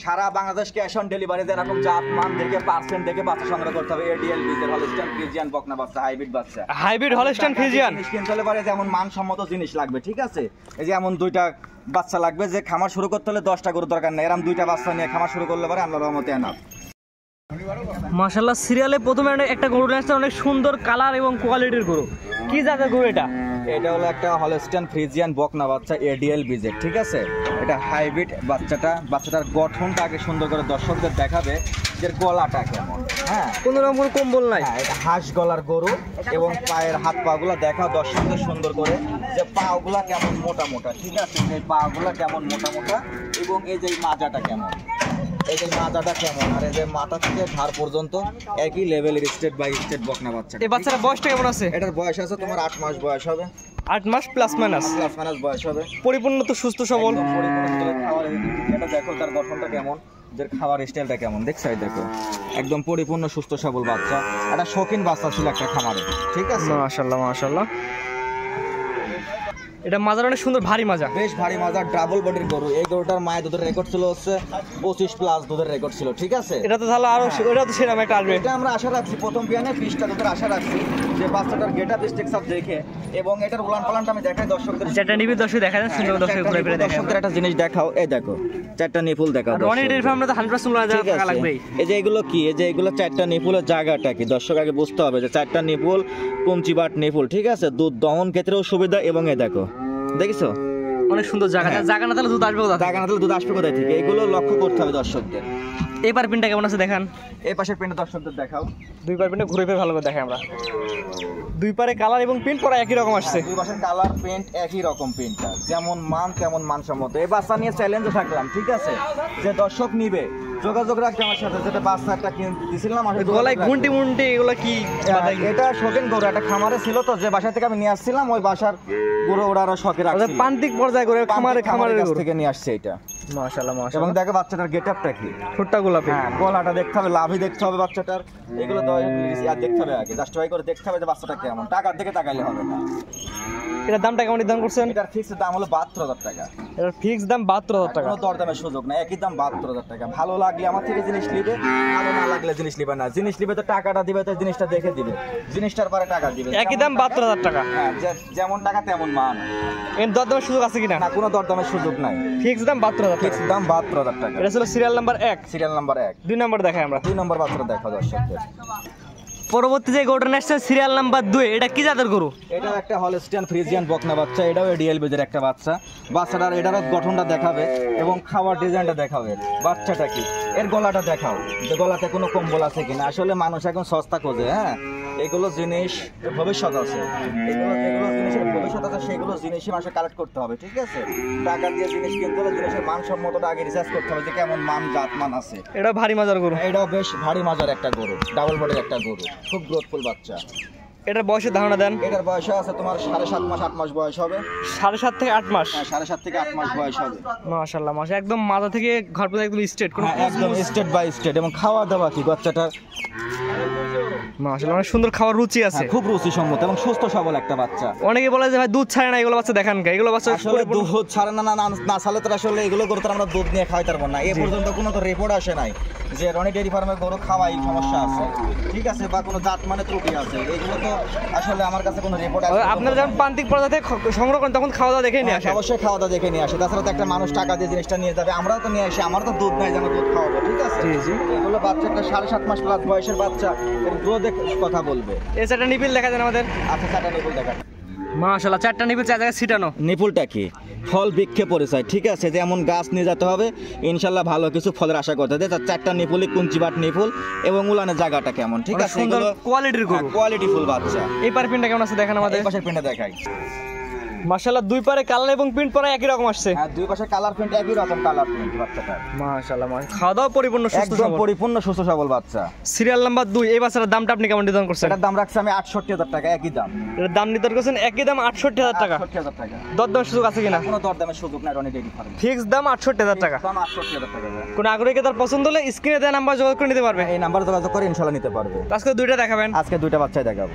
Sara Bangladesh cash on delivery এরকম জাত মান দেখে পার্সেন্ট দেখে বাচ্চা সংগ্রহ করতে হবে। এডিএল বিজের হলস্টাইন ফ্রিজিয়ান বকনা বাচ্চা হাইব্রিড বাচ্চা, হাইব্রিড হলস্টাইন ফ্রিজিয়ান কিনতে হলে পারে যেমন মানসম্মত জিনিস লাগবে, ঠিক আছে? এই যে এমন দুইটা বাচ্চা লাগবে, যে খামার শুরু করতে হলে 10টা গরু দরকার নেই, এরকম দুইটা বাচ্চা নিয়ে খামার শুরু করলে পারে আল্লাহর রহমতে এনাফ। মাশাআল্লাহ, সিরিয়ালে প্রথমে একটা গরু আসছে, অনেক সুন্দর কালার এবং কোয়ালিটির গরু। কি জাতের গরু এটা? এটা হলো একটা হলস্টাইন ফ্রিজিয়ান বকনা বাচ্চা এডিএল বিজের, ঠিক আছে? এটা হাইব্রিড বাচ্চাটার গঠনটা আগে সুন্দর করে দর্শকদের দেখাবে, যে গলাটা কেমন। হ্যাঁ, কোনো রকম কম্বল নাই, এটা হাঁস গলার গরু এবং পায়ের হাত পা গুলা দেখা দর্শকদের সুন্দর করে, যে পা গুলা কেমন মোটা মোটা, ঠিক আছে? এই পা গুলা কেমন মোটা মোটা এবং এই যে মাজাটা কেমন, এই যে মাজাটা কেমন, আর এই যে মাথা থেকে ঘাড় পর্যন্ত একই লেভেলের স্টেট বাই স্টেট বকনা বাচ্চা। এই বাচ্চাটার বয়সটা কেমন আছে? এটার বয়স আছে তোমার 8 মাস বয়স হবে। 8 মাস প্লাস মাইনাস বয়স হবে। পরিপূর্ণ তো সুস্থ সবল। এটা দেখো তার গঠনটা কেমন, যে খাবার স্টাইলটা কেমন, দেখছো? এই দেখো একদম পরিপূর্ণ সুস্থ সবল বাচ্চা। একটা শৌখিন বাচ্চা ছিল একটা খামারে, ঠিক আছে? মাশাআল্লাহ মাশাআল্লাহ, এটা মাজার অনেক সুন্দর, ভারী মাজা, বেশ ভারী মাজা, ডাবল বডির গরু। এই গরুটার মায়ের দুধের রেকর্ড ছিল হচ্ছে 25 প্লাস দুধের রেকর্ড ছিল, ঠিক আছে? এটা তো তাহলে আরো ওটা তো সেরকম একটা আসবে। এটা আমরা আশা রাখছি প্রথম বিয়ানে 20টা দুধের আশা রাখছি, যে বাচ্চাটার গেটআপ স্ট্রাকচার দেখে এবং এটার উলান পালানটা আমি দেখাই দর্শকদের। যেটা নিবি দর্শক দেখা যায়, সুন্দর দর্শক ঘুরে ফিরে দেখা। দর্শকদের একটা জিনিস দেখাও, এই দেখো 4টা নিপুল দেখাও। রনি ডেইরি ফার্মে তো 100% লোনা টাকা লাগবে। এই যে এগুলো কি, এই যে এগুলো 4টা নিপুলের জায়গাটা কি দর্শক আগে বুঝতে হবে, যে 4টা নিপুল পঞ্চিবাট নিপুল, ঠিক আছে? দুধ দহন ক্ষেত্রেও সুবিধা এবং এই দেখো, দেখছো অনেক সুন্দর জায়গা। জায়গা না তাহলে দুধ আসবে কোথা থেকে? জায়গা না তাহলে দুধ আসবে কোথায় থেকে? এগুলো লক্ষ্য করতে হবে দর্শকদের। এই পার পিনটা কেমন আছে দেখান। এই পাশের পিনটা দর্শকদের দেখাও। দুই পার পিনটা ঘুরে ফিরে ভালো করে দেখাই আমরা। দুই পারে কালার এবং প্রিন্ট পরা একই রকম আসছে। দুই পাশের কালার প্রিন্ট একই রকম, প্রিন্টটা যেমন মান তেমন মানসম্মত। এই বাচ্চা নিয়ে চ্যালেঞ্জে থাকলাম, ঠিক আছে? যে দর্শক নিবে যোগাযোগ রাখতে আমার সাথে, যেটা বাচ্চা একটা দিছিলাম আমার গলায় ঘুন্টি মুন্টি এগুলো কি? এটা শৌখিন গরু, একটা খামারে ছিল তো, যে বাসা থেকে আমি নিয়ে আসছিলাম, ওই বাসার গরু ওরা আরো শখে রাখছে, প্রান্তিক পর্যায়ে করে খামারের কাছ থেকে নিয়ে আসছে এটা। মাশাআল্লাহ এবং মাশাআল্লাহ, দেখো বাচ্চাটার গেটআপটা কি, ঠোঁটটা গোলাপি। হ্যাঁ, গলাটা দেখতে হবে, লাভি দেখতে হবে বাচ্চাটার, এগুলো তো আর দেখতে হবে আগে, জাস্ট ট্রাই করে দেখতে হবে যে বাচ্চাটা কেমন। টাকার দিকে তাকাইলে হবে না। এটার দামটা কেমন নির্ধারণ করছেন? এটার ফিক্সড দাম হলো 72,000 টাকা। এটার ফিক্সড দাম 72,000 টাকা, কোনো দরদামের সুযোগ না, একই দাম 72,000 টাকা। ভালো লাগলে আমার থেকে জিনিস নিবে, ভালো না লাগলে জিনিস নিবে না। জিনিস নিবে তো টাকাটা দিবে, তো জিনিসটা দেখে দিবে, জিনিসটার পরে টাকা দিবে। একই দাম 72,000 টাকা। হ্যাঁ, যেমন টাকা তেমন মান। এর দরদামের সুযোগ আছে কিনা? না, কোনো দরদামের সুযোগ নাই, ফিক্সড দাম 72,000 টাকা। ফিক্সড দাম 72,000 টাকা। এটা ছিল serial number 1। Serial number 1। 2 number দেখাই আমরা। 2 নম্বর বাচ্চাটা দেখো দর্শকদের। পরবর্তী যে গরুটা নেক্সট সিরিয়াল নাম্বার 2, এটা কি জাতের গরু? এটা একটা হলস্টাইন ফ্রিজিয়ান বকনা বাচ্চা, এটাও এডিএল বিজের একটা বাচ্চা। বাচ্চাটার এটারও গঠনটা দেখাবে এবং খাওয়ার ডিজাইনটা দেখাবে। বাচ্চাটা কি, এর গলাটা দেখাও, যে গলাতে কোনো কম্বল আছে কিনা। আসলে মানুষ এখন সস্তা খোঁজে, হ্যাঁ, এগুলো জিনিস ভবিষ্যৎ আছে, এগুলো যেগুলো জিনিসের ভবিষ্যৎ আছে সেগুলো জিনিসই মানুষের কালেক্ট করতে হবে, ঠিক আছে? টাকা দিয়ে জিনিস কিনতে হলে জিনিসের মানসম্মতটা আগে রিসার্চ করতে হবে, যে কেমন মান জাত মান আছে। এটা ভারী মাজার গরু। এটাও বেশ ভারী মাজার একটা গরু, ডাবল বডির একটা গরু, খুব গ্রোথফুল বাচ্চা। এটার বয়সের ধারণা দেন। এটার বয়স আছে তোমার 7.5 মাস 8 মাস বয়স হবে। 7.5 থেকে 8 মাস। হ্যাঁ, 7.5 থেকে 8 মাস বয়স হবে। মাশাআল্লাহ মাশাআল্লাহ, একদম মাথা থেকে ঘর পর্যন্ত একদম স্ট্রেট, কোনো একদম স্টেট বাই স্টেট। এবং খাওয়া দাওয়া কি বাচ্চাটার মাশাআল্লাহ অনেক সুন্দর, খাওয়ার রুচি আছে, খুব রুচিসম্মত এবং সুস্থ সবল একটা বাচ্চা। অনেকে বলে যে ভাই দুধ ছাড়ে না, এগুলো বাচ্চা দেখান কে? এগুলো বাচ্চা আসলে দুধ ছাড়ে না, না ছাড়লে তো আসলে এগুলো গরু তো আমরা দুধ নিয়ে খাওয়াইতে পারবো না। এই পর্যন্ত কোনো তো রিপোর্ট আসে নাই যে রনি ডেইরি ফার্মের গরু খাওয়াই সমস্যা আছে, ঠিক আছে, বা কোনো জাত মানে ত্রুটি আছে। এগুলো তো আসলে আমার কাছে কোনো রিপোর্ট আসে। আপনারা যখন প্রান্তিক পর্যায়ে সংগ্রহ করেন তখন খাওয়া দাওয়া দেখে নিয়ে আসে? অবশ্যই খাওয়া দাওয়া দেখে নিয়ে আসে। তাছাড়া তো একটা মানুষ টাকা দিয়ে জিনিসটা নিয়ে যাবে, আমরাও তো নিয়ে আসি, আমারও তো দুধ নাই, যেন দুধ খাওয়াবো, ঠিক আছে? এগুলো বাচ্চাটা 7.5 মাস প্লাস বয়সের বাচ্চা, এর গ্রোথ কথা বলবে। এই 4টা নিপিল দেখা যায় আমাদের। আচ্ছা, 4টা নিপুল দেখা। মাশাআল্লাহ, 4টা নিপিল 4 জায়গায় ছিটানো। নিপুলটা কি ফল বৃক্ষে পরিচয়, ঠিক আছে? যেমন গাছ নিয়ে যেতে হবে, ইনশাল্লাহ ভালো কিছু ফলের আশা করতে হবে। 4টা নিপুলই কুঞ্চিবাট নিপুল এবং উলানের জায়গাটা কেমন, ঠিক আছে? সুন্দর কোয়ালিটির গরু, কোয়ালিটি ফুল বাচ্চা। এই পার পিনটা কেমন আছে দেখেন আমাদের। এই পাশের পিনটা দেখাই। মাশাআল্লাহ, দুই পারে কালার এবং প্রিন্ট পরা একই রকম আসছে। হ্যাঁ, দুই পাশে কালার প্রিন্ট একই রকম কালার প্রিন্ট বাচ্চাটা। মাশাআল্লাহ খাওয়া দাওয়া পরিপূর্ণ সুস্থ সবল, একদম পরিপূর্ণ সুস্থ সবল বাচ্চা। সিরিয়াল নাম্বার 2, এই বাচ্চাটার দামটা আপনি কেমন নির্ধারণ করছেন? এটার দাম রাখছি আমি 68,000 টাকা, একই দাম। এটার দাম নির্ধারণ করছেন একই দাম 68,000 টাকা। 68,000 টাকা। দরদামের সুযোগ আছে কিনা? কোনো দরদামের সুযোগ নাই রনি ডেইরি ফার্মে। ফিক্সড দাম 68,000 টাকা। দাম 68,000 টাকা। কোন আগ্রহীকে তার পছন্দ হলে স্ক্রিনে দেওয়া নাম্বার যোগাযোগ করে নিতে পারবে। এই নাম্বারে যোগাযোগ করে ইনশাআল্লাহ নিতে পারবে। আজকে দুইটা দেখাবেন? আজকে দুইটা বাচ্চাই দেখাবো।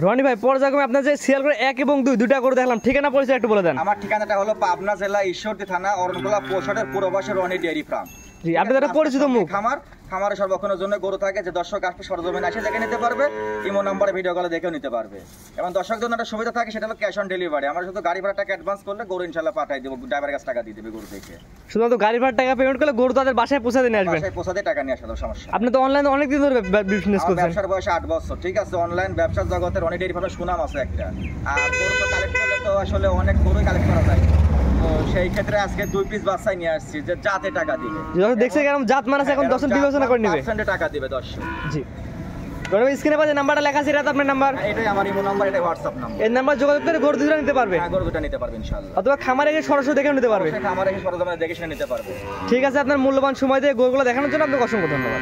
রনি ভাই পর্যায়ক্রমে আপনার যে সিরিয়াল করে 1 এবং 2 দুটা করে দেখলাম, ঠিকানা পরিচয় একটু বলে দেন। আমার ঠিকানাটা হলো পাবনা জেলা ঈশ্বরদী থানা অরণখোলা পৌষাটের পূর্বপাশে রনি ডেয়ারি ফার্ম। জি, আপনাদের পরিচিত মুখ। খামারে সর্বক্ষণের জন্য গরু থাকে, যে দর্শক আসবে সরজমিনে আসে দেখে নিতে পারবে, ইমো নাম্বারে ভিডিও কলে দেখেও নিতে পারবে। এবং দর্শকদের জন্য একটা সুবিধা থাকে, সেটা হলো ক্যাশ অন ডেলিভারি। আমরা শুধু গাড়ি ভাড়া টাকা অ্যাডভান্স করলে গরু ইনশাআল্লাহ পাঠাই দেবো, ড্রাইভারের কাছে টাকা দিয়ে দেবে গরু দেখে। শুধুমাত্র গাড়ি ভাড়া টাকা পেমেন্ট করলে গরু তাদের বাসায় পৌঁছে দিয়ে আসবেন। বাসায় পৌঁছাতে টাকা নিয়ে আসলে সমস্যা। আপনি তো অনলাইনে অনেক দিন ধরে বিজনেস আমার করছেন। ব্যবসার বয়স 8 বছর, ঠিক আছে। অনলাইন ব্যবসার জগতে রনি ডেয়ারি ফার্মের সুনাম আছে একটা। আর গরু তো কালেক্ট করলে তো আসলে অনেক গরুই কালেক্ট করা যায়। তো সেই ক্ষেত্রে আজকে 2 পিস বাচ্চাই নিয়ে আসছি, যে জাতে টাকা দিবে। যখন দেখছে কেমন জাত মানাছে এখন 10 বিবেচনা করে নেবে। 100% টাকা দিবে 10। জি, রনি ভাই স্ক্রিনে পাশে নাম্বারটা লেখা আছে, এটা তো আপনার নাম্বার। এটাই আমার ইমো নাম্বার, এটাই হোয়াটসঅ্যাপ নাম্বার। এই নাম্বার যোগাযোগ করে গরু দুটো নিতে পারবে, হ্যাঁ, গরু দুটো নিতে পারবে ইনশাআল্লাহ। অথবা খামারে গিয়ে সরাসরি দেখে নিতে পারবে। আমার এসে সরজমিনে দেখে শুনে নিতে পারবে। ঠিক আছে, আপনার মূল্যবান সময় দিয়ে গরুগুলো দেখানোর জন্য আপনাকে অসংখ্য ধন্যবাদ।